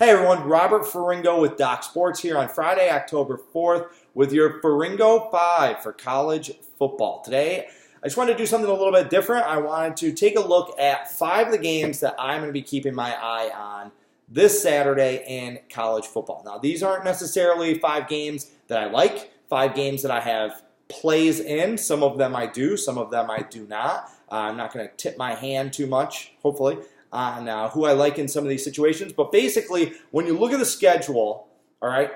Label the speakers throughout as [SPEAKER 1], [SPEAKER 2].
[SPEAKER 1] Hey everyone, Robert Ferringo with Doc Sports here on Friday, October 4th with your Ferringo 5 for college football. Today, I just wanted to do something a little bit different. I wanted to take a look at 5 of the games that I'm going to be keeping my eye on this Saturday in college football. Now, these aren't necessarily 5 games that I like, 5 games that I have plays in. Some of them I do, some of them I do not. I'm not going to tip my hand too much, hopefully, on who I like in some of these situations. But basically, when you look at the schedule, all right,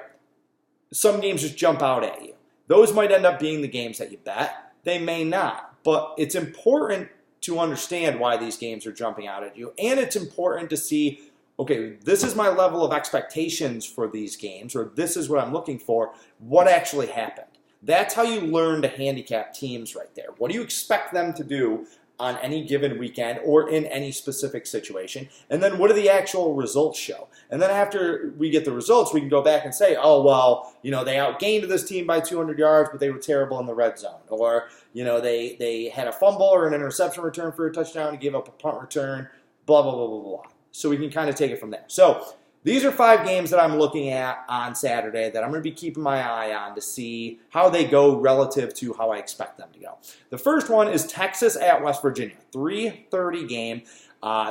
[SPEAKER 1] some games just jump out at you. Those might end up being the games that you bet. They may not. But it's important to understand why these games are jumping out at you. And it's important to see, okay, this is my level of expectations for these games, or this is what I'm looking for. What actually happened? That's how you learn to handicap teams right there. What do you expect them to do on any given weekend or in any specific situation? And then what do the actual results show? And then after we get the results, we can go back and say, oh, well, they outgained this team by 200 yards, but they were terrible in the red zone. Or, they had a fumble or an interception return for a touchdown and gave up a punt return, blah, blah, blah, blah, blah. So we can kind of take it from there. So these are 5 games that I'm looking at on Saturday that I'm going to be keeping my eye on to see how they go relative to how I expect them to go. The first one is Texas at West Virginia, 3:30 game.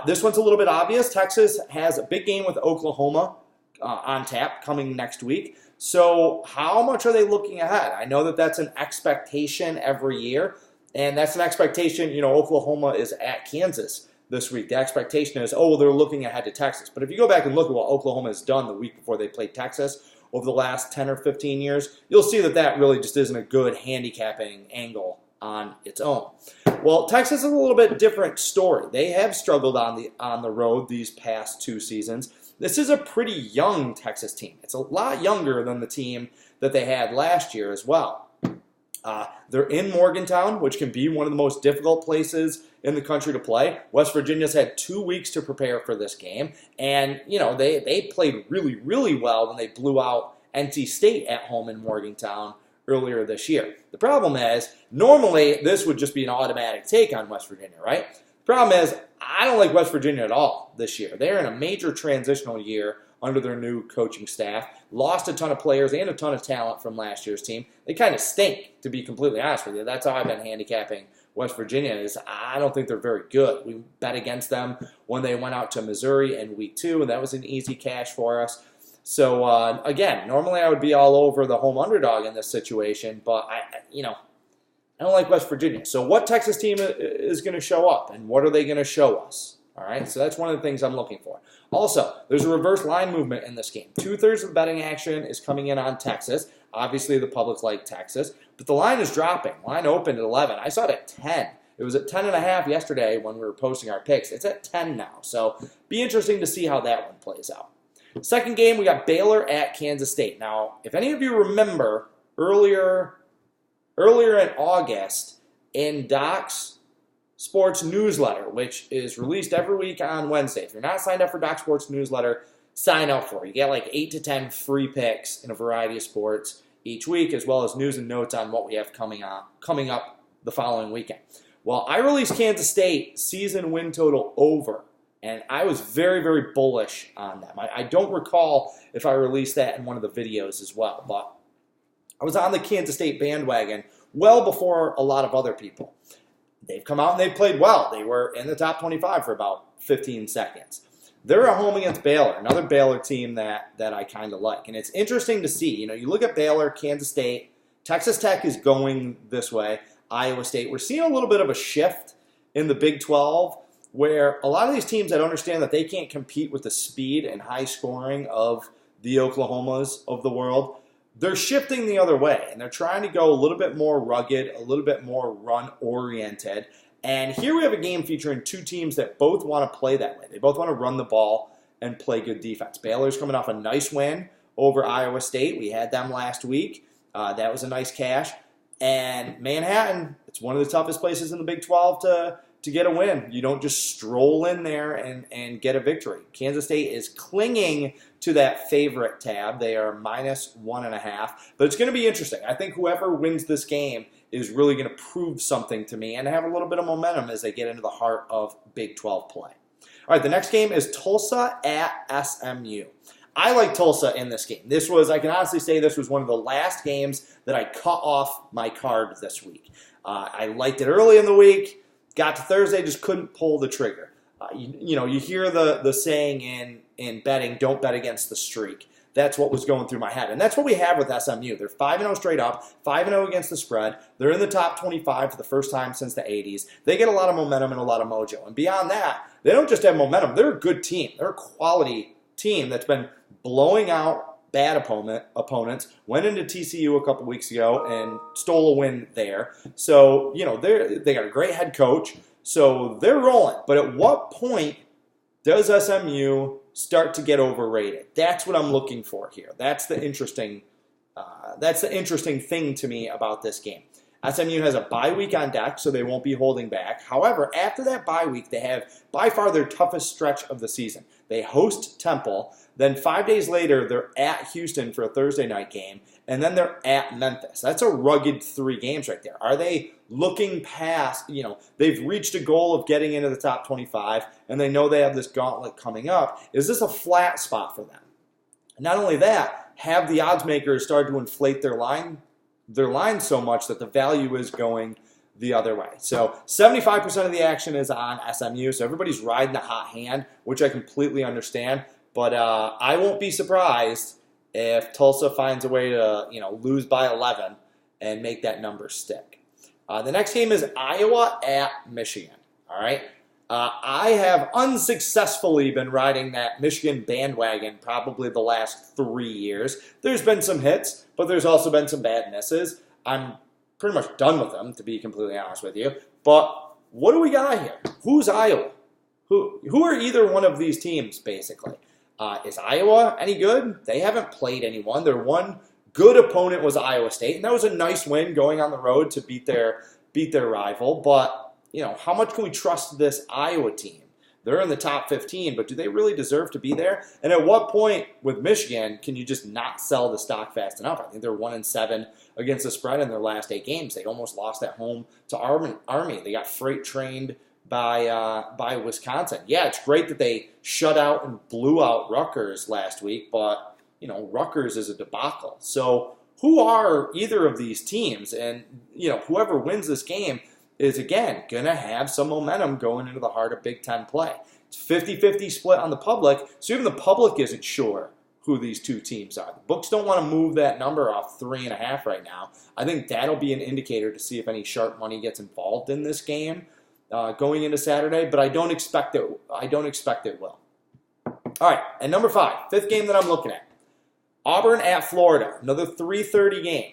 [SPEAKER 1] This one's a little bit obvious. Texas has a big game with Oklahoma on tap coming next week. So how much are they looking ahead? I know that that's an expectation every year, and that's an expectation. Oklahoma is at Kansas this week. The expectation is, they're looking ahead to Texas. But if you go back and look at what Oklahoma has done the week before they played Texas over the last 10 or 15 years, you'll see that that really just isn't a good handicapping angle on its own. Well, Texas is a little bit different story. They have struggled on the road these past 2 seasons. This is a pretty young Texas team. It's a lot younger than the team that they had last year as well. They're in Morgantown, which can be one of the most difficult places in the country to play. West Virginia's had 2 weeks to prepare for this game, and they played really, really well when they blew out NC State at home in Morgantown earlier this year. The problem is, normally this would just be an automatic take on West Virginia, right? The problem is, I don't like West Virginia at all this year. They're in a major transitional year under their new coaching staff. Lost a ton of players and a ton of talent from last year's team. They kind of stink, to be completely honest with you. That's how I've been handicapping West Virginia. Is I don't think they're very good. We bet against them when they went out to Missouri in week 2, and that was an easy cash for us. So, again, normally I would be all over the home underdog in this situation, but I don't like West Virginia. So what Texas team is going to show up, and what are they going to show us? All right, so that's one of the things I'm looking for. Also, there's a reverse line movement in this game. 2/3 of the betting action is coming in on Texas. Obviously, the public like Texas, but the line is dropping. Line opened at 11. I saw it at 10. It was at 10.5 yesterday when we were posting our picks. It's at 10 now, so be interesting to see how that one plays out. Second game, we got Baylor at Kansas State. Now, if any of you remember earlier in August, in Doc's Sports newsletter, which is released every week on Wednesday. If you're not signed up for Doc Sports newsletter, sign up for it. You get like 8 to 10 free picks in a variety of sports each week, as well as news and notes on what we have coming up the following weekend. Well, I released Kansas State season win total over, and I was very, very bullish on them. I don't recall if I released that in one of the videos as well, but I was on the Kansas State bandwagon well before a lot of other people. They've come out and they've played well. They were in the top 25 for about 15 seconds. They're at home against Baylor, another Baylor team that I kind of like. And it's interesting to see. You look at Baylor, Kansas State, Texas Tech is going this way, Iowa State. We're seeing a little bit of a shift in the Big 12 where a lot of these teams that understand that they can't compete with the speed and high scoring of the Oklahomas of the world, they're shifting the other way, and they're trying to go a little bit more rugged, a little bit more run-oriented. And here we have a game featuring 2 teams that both want to play that way. They both want to run the ball and play good defense. Baylor's coming off a nice win over Iowa State. We had them last week. That was a nice cash. And Manhattan, it's one of the toughest places in the Big 12 to get a win. You don't just stroll in there and get a victory. Kansas State is clinging to that favorite tab. They are -1.5. But it's going to be interesting. I think whoever wins this game is really going to prove something to me and have a little bit of momentum as they get into the heart of Big 12 play. All right, the next game is Tulsa at SMU. I like Tulsa in this game. I can honestly say this was one of the last games that I cut off my card this week. I liked it early in the week, got to Thursday, just couldn't pull the trigger. You hear the saying in betting, don't bet against the streak. That's what was going through my head. And that's what we have with SMU. They're 5-0 straight up, 5-0 against the spread. They're in the top 25 for the first time since the 80s. They get a lot of momentum and a lot of mojo. And beyond that, they don't just have momentum. They're a good team. They're a quality team that's been blowing out bad opponents, went into TCU a couple weeks ago and stole a win there. So, they got a great head coach. So they're rolling. But at what point does SMU start to get overrated? That's what I'm looking for here. That's the interesting thing to me about this game. SMU has a bye week on deck, so they won't be holding back. However, after that bye week, they have by far their toughest stretch of the season. They host Temple, then 5 days later, they're at Houston for a Thursday night game, and then they're at Memphis. That's a rugged 3 games right there. Are they looking past, they've reached a goal of getting into the top 25, and they know they have this gauntlet coming up. Is this a flat spot for them? Not only that, have the odds makers started to inflate their line so much that the value is going the other way. So 75% of the action is on SMU, so everybody's riding the hot hand, which I completely understand. But I won't be surprised if Tulsa finds a way to lose by 11 and make that number stick. The next game is Iowa at Michigan. All right. I have unsuccessfully been riding that Michigan bandwagon probably the last 3 years. There's been some hits, but there's also been some bad misses. I'm pretty much done with them, to be completely honest with you. But what do we got here? Who's Iowa? Who are either one of these teams, basically? Is Iowa any good? They haven't played anyone. Their one good opponent was Iowa State, and that was a nice win going on the road to beat their rival. But how much can we trust this Iowa team? They're in the top 15, but do they really deserve to be there? And at what point with Michigan can you just not sell the stock fast enough? I think they're 1-7 against the spread in their last 8 games. They almost lost at home to Army. They got freight trained by Wisconsin. Yeah, it's great that they shut out and blew out Rutgers last week, but Rutgers is a debacle. So who are either of these teams? And whoever wins this game is, again, going to have some momentum going into the heart of Big Ten play. It's 50-50 split on the public, so even the public isn't sure who these two teams are. The books don't want to move that number off 3.5 right now. I think that'll be an indicator to see if any sharp money gets involved in this game going into Saturday, but I don't expect it will. All right, and number 5, 5th game that I'm looking at. Auburn at Florida, another 3:30 game.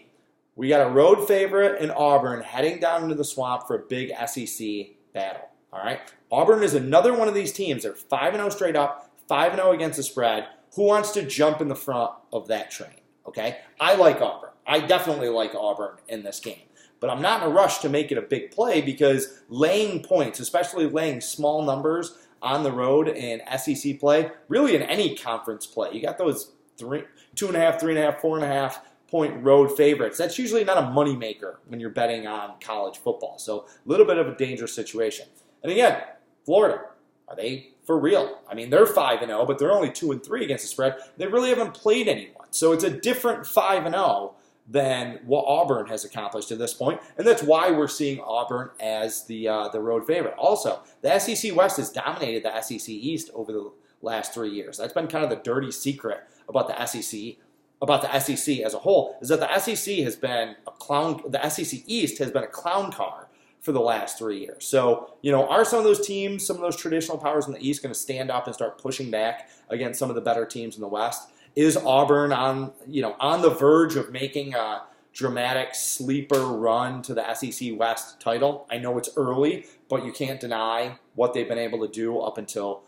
[SPEAKER 1] We got a road favorite in Auburn heading down into the swamp for a big SEC battle. All right. Auburn is another one of these teams. They're 5-0 straight up, 5-0 against the spread. Who wants to jump in the front of that train? Okay. I like Auburn. I definitely like Auburn in this game. But I'm not in a rush to make it a big play because laying points, especially laying small numbers on the road in SEC play, really in any conference play, you got those 2.5, 3.5, 4.5 point road favorites. That's usually not a moneymaker when you're betting on college football. So a little bit of a dangerous situation. And again, Florida, are they for real? I mean, they're 5-0, but they're only 2-3 against the spread. They really haven't played anyone. So it's a different 5-0 than what Auburn has accomplished to this point. And that's why we're seeing Auburn as the road favorite. Also, the SEC West has dominated the SEC East over the last 3 years. That's been kind of the dirty secret about the SEC as a whole, is that the SEC has been the SEC East has been a clown car for the last 3 years. So, are some of those teams, some of those traditional powers in the East going to stand up and start pushing back against some of the better teams in the West? Is Auburn on the verge of making a dramatic sleeper run to the SEC West title? I know it's early, but you can't deny what they've been able to do up until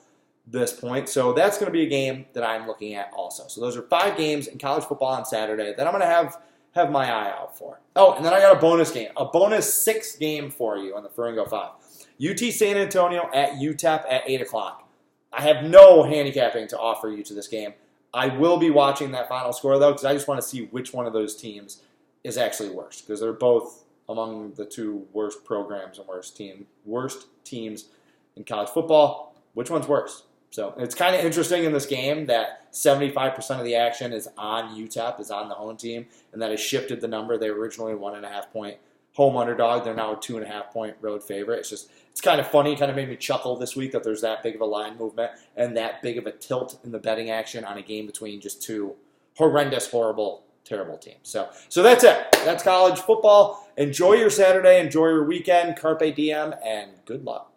[SPEAKER 1] this point. So that's going to be a game that I'm looking at also. So those are 5 games in college football on Saturday that I'm going to have my eye out for. Oh, and then I got a bonus game, a bonus 6th game for you on the Ferringo 5. UT San Antonio at UTEP at 8 o'clock. I have no handicapping to offer you to this game. I will be watching that final score, though, because I just want to see which one of those teams is actually worse, because they're both among the 2 worst programs and worst teams in college football. Which one's worse? So it's kind of interesting in this game that 75% of the action is on UTEP, is on the home team, and that has shifted the number. They were originally a 1.5-point home underdog. They're now a 2.5-point road favorite. It's kind of funny. Kind of made me chuckle this week that there's that big of a line movement and that big of a tilt in the betting action on a game between just two horrendous, horrible, terrible teams. So that's it. That's college football. Enjoy your Saturday. Enjoy your weekend. Carpe diem, and good luck.